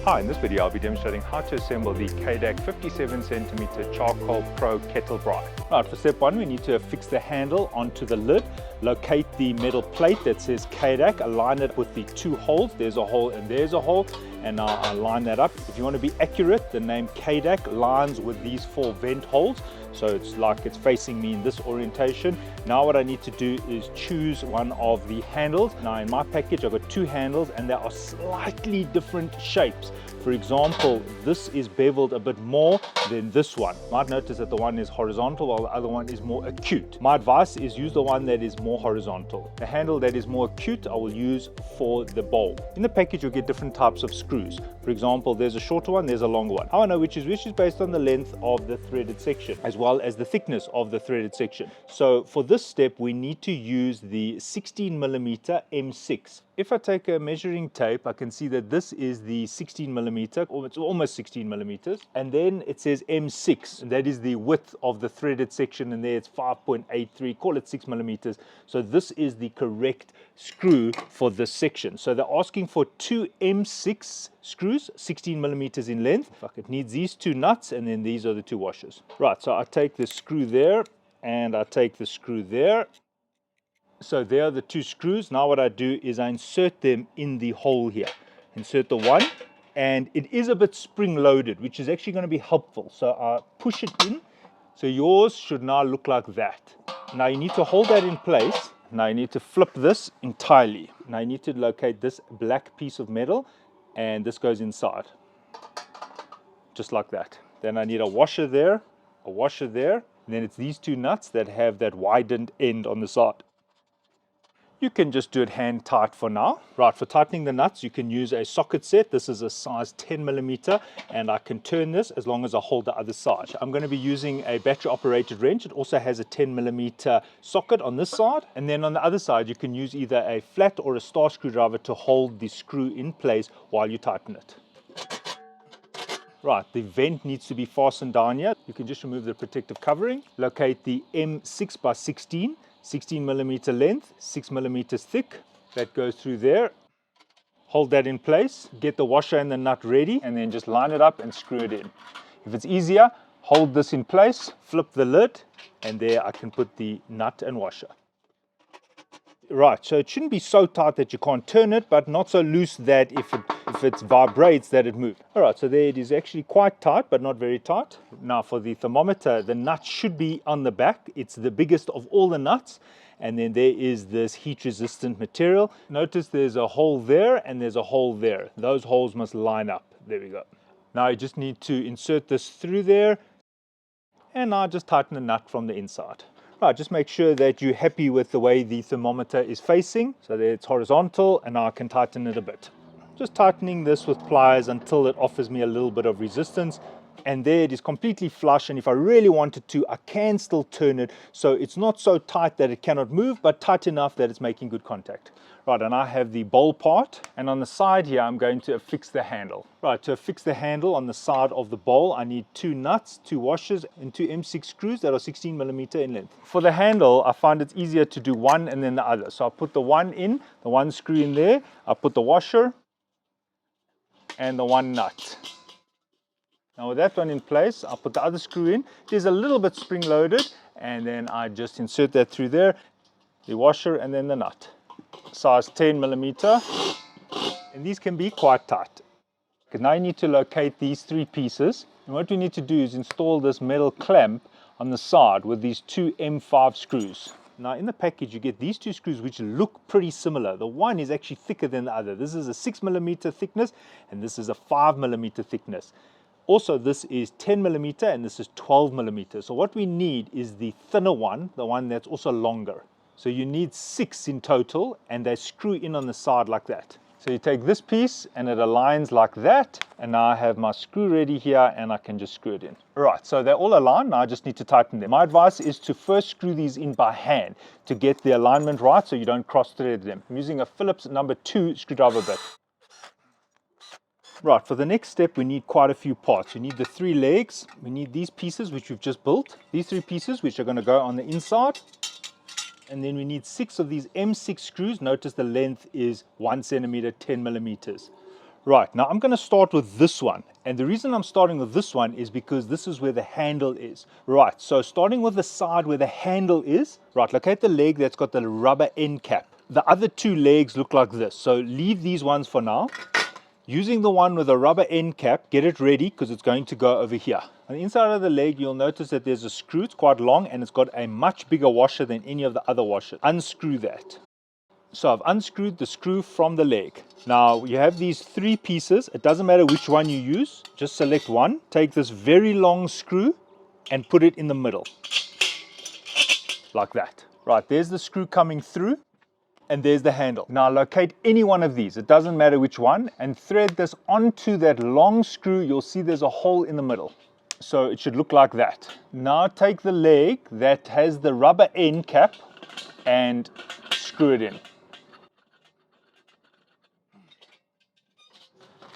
Hi, in this video I'll be demonstrating how to assemble the Cadac 57cm Charcoal Pro Kettle Braai. Right, for step one we need to affix the handle onto the lid, locate the metal plate that says Cadac, align it with the two holes, there's a hole and there's a hole, and now I line that up. If you want to be accurate, the name Cadac lines with these four vent holes, so it's like it's facing me in this orientation. Now what I need to do is choose one of the handles. Now in my package I've got two handles and they are slightly different shapes. For example, this is beveled a bit more than this one. You might notice that the one is horizontal while the other one is more acute. My advice is use the one that is more horizontal. The handle that is more acute I will use for the bowl. In the package you'll get different types of screws. For example, there's a shorter one, there's a longer one. How I know which is based on the length of the threaded section as well as the thickness of the threaded section. So for this step we need to use the 16mm M6. If I take a measuring tape, I can see that this is the 16mm, or it's almost 16mm, and then it says M6, and that is the width of the threaded section, and there it's 5.83, call it 6mm. So this is the correct screw for this section. So they're asking for two M6 screws, 16mm in length. It needs these two nuts, and then these are the two washers. Right, so I take the screw there, and I take the screw there. So there are the two screws. Now what I do is I insert them in the hole here. Insert the one, and it is a bit spring loaded, which is actually going to be helpful. So I push it in. So yours should now look like that. Now you need to hold that in place. Now you need to flip this entirely. Now you need to locate this black piece of metal, and this goes inside. Just like that. Then I need a washer there, and then it's these two nuts that have that widened end on the side. You can just do it hand tight for now. Right, for tightening the nuts you can use a socket set. This is a size 10mm, and I can turn this as long as I hold the other side. I'm going to be using a battery operated wrench. It also has a 10mm socket on this side, and then on the other side you can use either a flat or a star screwdriver to hold the screw in place while you tighten it. Right, the vent needs to be fastened down here. You can just remove the protective covering, locate the M6 by 16mm length, 6mm thick. That goes through there. Hold that in place, get the washer and the nut ready, and then just line it up and screw it in. If it's easier, hold this in place, flip the lid, and there I can put the nut and washer. Right, so it shouldn't be so tight that you can't turn it, but not so loose that if it vibrates that it moves. All right, so there it is, actually quite tight, but not very tight. Now for the thermometer, the nut should be on the back. It's the biggest of all the nuts. And then there is this heat resistant material. Notice there's a hole there and there's a hole there. Those holes must line up. There we go. Now you just need to insert this through there, and now just tighten the nut from the inside. Right, just make sure that you're happy with the way the thermometer is facing. So that it's horizontal, and now I can tighten it a bit. Just tightening this with pliers until it offers me a little bit of resistance. And there it is completely flush, and if I really wanted to, I can still turn it so it's not so tight that it cannot move, but tight enough that it's making good contact. Right, and I have the bowl part, and on the side here I'm going to affix the handle. Right, to affix the handle on the side of the bowl I need two nuts, two washers, and two M6 screws that are 16mm in length. For the handle I find it's easier to do one and then the other. So I put the one in, the one screw in there, I put the washer and the one nut. Now with that one in place, I'll put the other screw in. It is a little bit spring loaded, and then I just insert that through there, the washer and then the nut. Size 10mm, and these can be quite tight. Because now you need to locate these three pieces, and what we need to do is install this metal clamp on the side with these two M5 screws. Now in the package you get these two screws which look pretty similar. The one is actually thicker than the other. This is a 6mm thickness and this is a 5mm thickness. Also, this is 10mm and this is 12mm. So what we need is the thinner one, the one that's also longer. So you need 6 in total, and they screw in on the side like that. So you take this piece and it aligns like that, and now I have my screw ready here and I can just screw it in. Right, so they're all aligned, now I just need to tighten them. My advice is to first screw these in by hand to get the alignment right so you don't cross thread them. I'm using a Phillips number 2 screwdriver bit. Right, for the next step we need quite a few parts. We need the 3 legs, we need these pieces which we've just built, these 3 pieces which are going to go on the inside, and then we need 6 of these M6 screws. Notice the length is 1 centimeter, 10mm. Right, now I'm going to start with this one. And the reason I'm starting with this one is because this is where the handle is. Right, so starting with the side where the handle is, right, locate the leg that's got the rubber end cap. The other two legs look like this, so leave these ones for now. Using the one with a rubber end cap, get it ready because it's going to go over here. On the inside of the leg, you'll notice that there's a screw. It's quite long and it's got a much bigger washer than any of the other washers. Unscrew that. So I've unscrewed the screw from the leg. Now you have these three pieces. It doesn't matter which one you use. Just select one. Take this very long screw and put it in the middle. Like that. Right, there's the screw coming through. And there's the handle. Now locate any one of these, it doesn't matter which one, and thread this onto that long screw. You'll see there's a hole in the middle. So it should look like that. Now take the leg that has the rubber end cap and screw it in.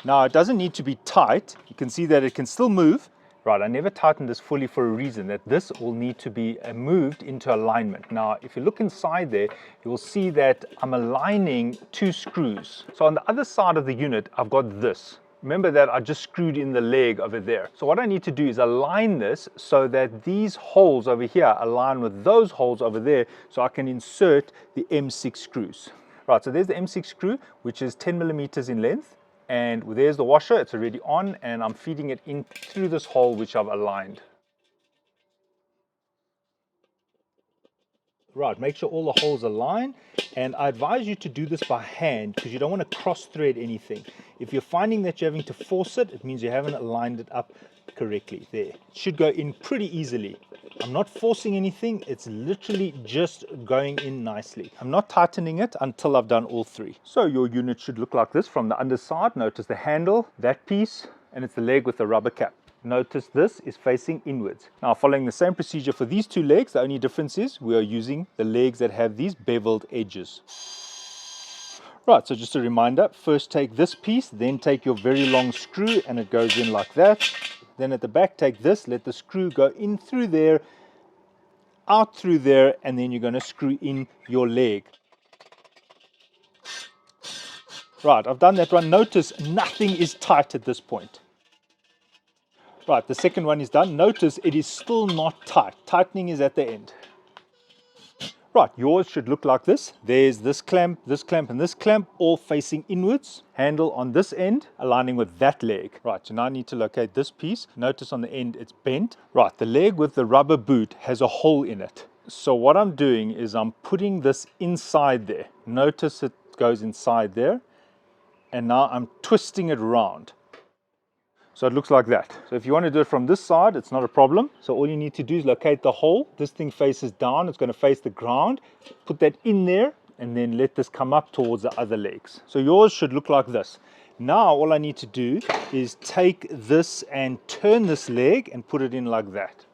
Now it doesn't need to be tight. You can see that it can still move. Right, I never tightened this fully for a reason, that this will need to be moved into alignment. Now, if you look inside there, you will see that I'm aligning two screws. So on the other side of the unit, I've got this. Remember that I just screwed in the leg over there. So what I need to do is align this so that these holes over here align with those holes over there, so I can insert the M6 screws. Right, so there's the M6 screw, which is 10 millimeters in length. And there's the washer, it's already on, and I'm feeding it in through this hole which I've aligned. Right, make sure all the holes align, and I advise you to do this by hand because you don't want to cross thread anything. If you're finding that you're having to force it, it means you haven't aligned it up correctly. There, it should go in pretty easily. I'm not forcing anything, it's literally just going in nicely. I'm not tightening it until I've done all three. So your unit should look like this from the underside. Notice the handle, that piece, and it's the leg with the rubber cap. Notice this is facing inwards. Now following the same procedure for these two legs, the only difference is we are using the legs that have these beveled edges. Right, so just a reminder, first take this piece, then take your very long screw and it goes in like that. Then at the back, take this, let the screw go in through there, out through there, and then you're going to screw in your leg. Right, I've done that one. Notice nothing is tight at this point. Right, the second one is done. Notice it is still not tight. Tightening is at the end. Right, yours should look like this. There's this clamp, and this clamp, all facing inwards. Handle on this end, aligning with that leg. Right, so now I need to locate this piece. Notice on the end it's bent. Right, the leg with the rubber boot has a hole in it. So what I'm doing is I'm putting this inside there. Notice it goes inside there. And now I'm twisting it around. So it looks like that. So if you want to do it from this side, it's not a problem. So all you need to do is locate the hole. This thing faces down, it's going to face the ground. Put that in there and then let this come up towards the other legs. So yours should look like this. Now all I need to do is take this and turn this leg and put it in like that.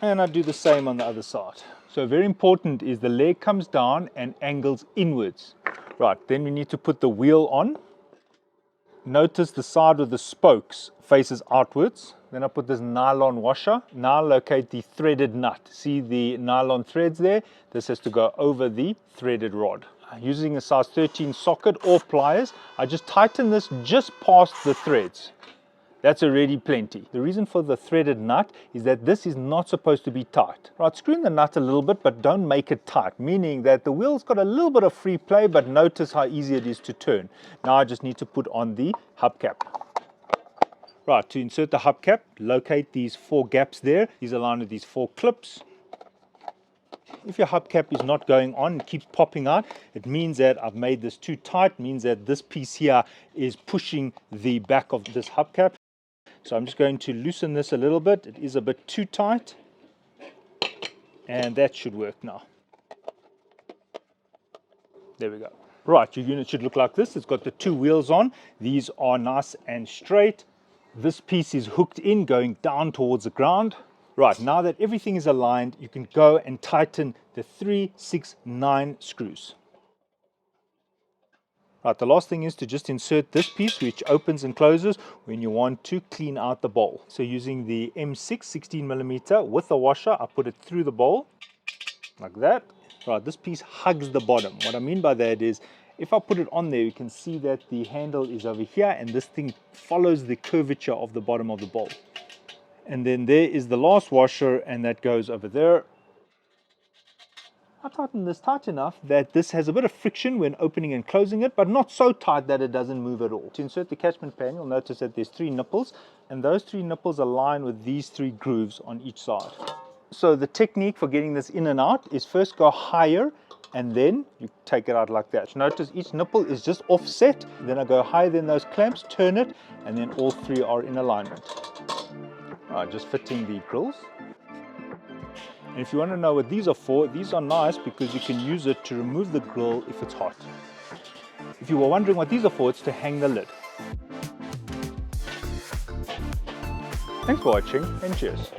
And I do the same on the other side. So very important is the leg comes down and angles inwards. Right, then we need to put the wheel on. Notice the side with the spokes faces outwards. Then I put this nylon washer. Now locate the threaded nut. See the nylon threads there? This has to go over the threaded rod. Using a size 13 socket or pliers, I just tighten this just past the threads. That's already plenty. The reason for the threaded nut is that this is not supposed to be tight. Right, screw in the nut a little bit, but don't make it tight, meaning that the wheel's got a little bit of free play, but notice how easy it is to turn. Now I just need to put on the hubcap. Right, to insert the hubcap, locate these 4 gaps there. These align with these 4 clips. If your hubcap is not going on, it keeps popping out, it means that I've made this too tight, means that this piece here is pushing the back of this hubcap. So I'm just going to loosen this a little bit. It is a bit too tight. And that should work now. There we go. Right, your unit should look like this. It's got the 2 wheels on. These are nice and straight. This piece is hooked in, going down towards the ground. Right, now that everything is aligned, you can go and tighten the 3, 6, 9 screws. Right, the last thing is to just insert this piece, which opens and closes when you want to clean out the bowl. So using the M6 16mm with a washer, I put it through the bowl like that. Right, this piece hugs the bottom. What I mean by that is If I put it on there, you can see that the handle is over here and this thing follows the curvature of the bottom of the bowl. And then there is the last washer, and that goes over there. I tighten this tight enough that this has a bit of friction when opening and closing it, but not so tight that it doesn't move at all. To insert the catchment pan, you'll notice that there's 3 nipples, and those 3 nipples align with these 3 grooves on each side. So the technique for getting this in and out is first go higher, and then you take it out like that. Notice each nipple is just offset. Then I go higher than those clamps, turn it, and then all 3 are in alignment. Alright, just fitting the grills. And if you want to know what these are for, these are nice because you can use it to remove the grill if it's hot. If you were wondering what these are for, it's to hang the lid. Thanks for watching, and cheers.